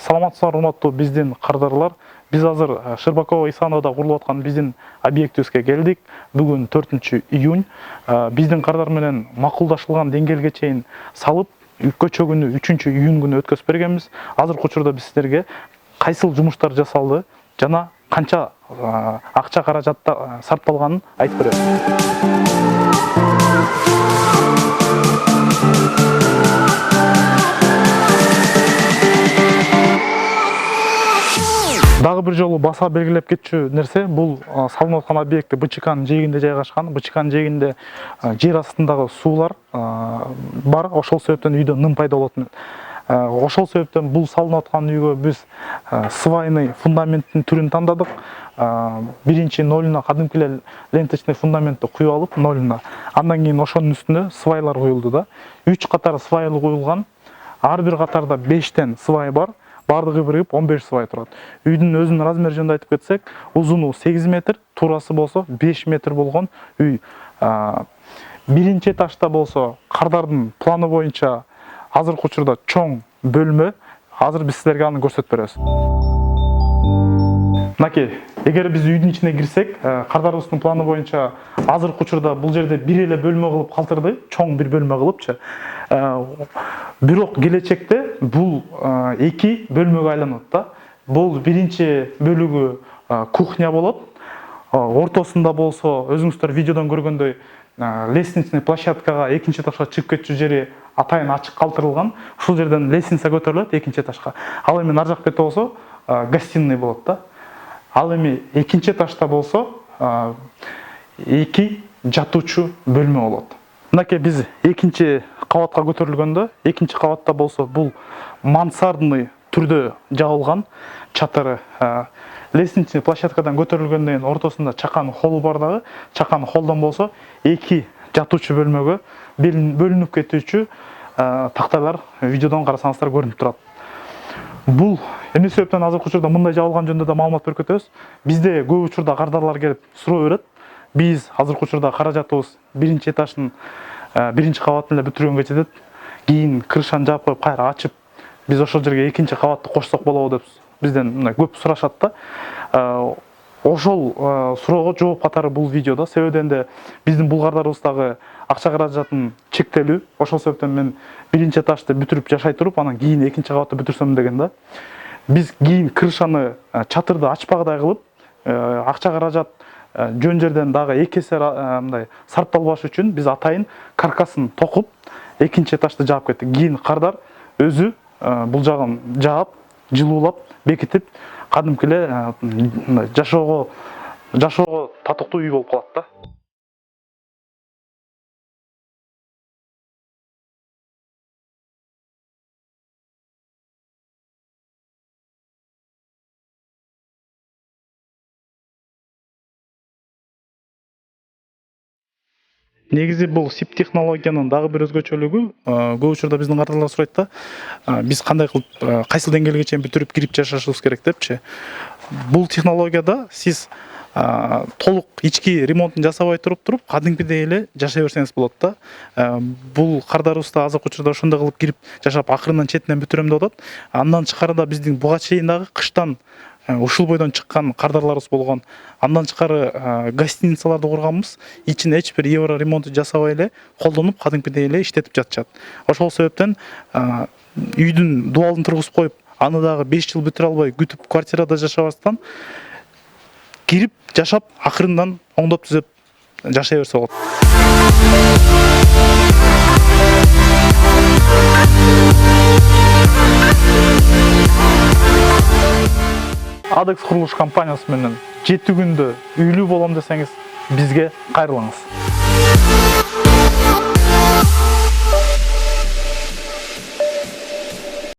Саламатсыздар, урматтуу биздин кардарлар. Биз азыр Щербакова Исановдо курулуп аткан биздин объектибизге келдик. Бүгүн 4-июнь. Биздин кардар менен макулдашылган деңгээлге чейин салып, көчө күнү 3-июнь күнү өткөзүп бергенбиз. Азыркы учурда биз силерге кайсыл жумуштар жасалды жана канча акча каражатта сарпталганын айтып беребиз. Дагы бир жолу баса белгилеп кетчү нерсе, бул салынып аткан объекти БЧКнын жээгинде жайгашкан. БЧКнын жээгинде жер астындагы суулар бар. Ошол себептен үйдө ным пайда болот. Ошол себептен бул салынып аткан үйгө биз свайный фундаменттин түрүн тандадык. Биринчи нолуна кадимки эле ленточный фундаментти куюп алып, нолуна. Андан кийин ошонун үстүнө свайлар коюлду да. 3 катар свайлы коюлган. Ар бир катарда 5тен свай бар. Бардыгы биригип 15 свай турат. Үйдүн өзүнүн размери жөнүндө айтып кетсек, узуну 8 метр, турасы болсо 5 метр болгон үй. Биринчи этажда болсо кардардын планы боюнча азыркы учурда чоң бөлмө. Азыр биз силерге аны көрсөтүп беребиз. Мынакей, эгер биз үйдүн ичине кирсек, кардарыбыздын планы боюнча азыркы учурда бул жерде бир эле бөлмө кылып калтырды, чоң бир бөлмө кылыпчы. Бирок келечекте бул 2 бөлмөгө айланат да. Бул биринчи бөлүгү кухня болот. Ортосунда болсо, өзүңүздөр видеодон көргөндөй, лестничный площадкага экинчи этажга чыгып кетчү жери атайын ачык калтырылган. Ушул жерден лестница көтөрүлөт экинчи этажга. Ал эми нар жак бетте болсо гостиный болот да. Ал эми экинчи этажда болсо 2 жатуучу бөлмө болот. Мынакей биз экинчи кабатка көтөрүлгөндө, экинчи кабатта болсо бул мансардный түрдө жабылган чатыры. Лестничный площадкадан көтөрүлгөндөн кийин ортосунда чакан холл бар дагы. Чакан холлдон болсо 2 жатуучу бөлмөгө бөлүнүп кетүүчү тактайлар видеодон карасаңыздар көрүнүп турат. Бул эмне себептен азыркы учурда мындай жабылган жөнүндө да маалымат берип кетебиз. Бизде көп учурда кардарлар келип суроо берет. Биз азыркы учурда каражатыбыз биринчи этаждын биринчи кабатын эле бүтүргөнгө жетет. Кийин крышаны жаап коюп кайра ачып, биз ошол жерге экинчи кабатты кошсок болобу деп бизден мындай көп сурашат да. Ошол суроого жооп катары бул видеодо. Себебинде да биздин бул кардарыбыздагы акча каражатын чектелүү. Ошол себептен мен биринчи этажды бүтүрүп жашай туруп, анан кийин экинчи кабатты бүтүрсөм деген да. Биз кийин крышаны, чатырды ачпагыдай кылып, акча каражат жөн жерден дагы 2 эсе мындай сарпталбаш үчүн биз атайын каркасын токуп, экинчи этажды жаап кеттик. Кийин кардар өзү бул жагын жаап, жылуулап, бекитип, кадимки эле жашоого татыктуу үй болуп калат да. Негизи бул SIP технологиянын дагы бир өзгөчөлүгү, көп учурда биздин кардарлар сурайт да, биз кандай кылып кайсыл деңгээлге чейин бүтүрүп кирип жашашыбыз керек депчи. Бул технологияда сиз толук ички ремонтун жасабай туруп кадимкидей эле жашай берсеңиз болот да. Бул кардарыбыз да азыркы учурда ошондой кылып кирип жашап акырынан четинен бүтүрөм деп атат. Андан тышкары да биздин буга чейин дагы кыштан ушул бойдон чыккан кардарларыбыз болгон. Андан тышкары гостиницаларды курганбыз. Ичине эч бир евро ремонт жасабай эле колдонуп кадимкидей эле иштетип жатышат. Ошол себептен үйдүн дубалын тургузуп коюп, аны дагы 5 жыл бүтүрө албай күтүп квартирада жашабастан кирип жашап акырындан оңдоп түзөп жашай берсе болот. Adex курулуш компаниясы менен 7 күндө үйлүү болом десеңиз, бизге кайрылыңыз.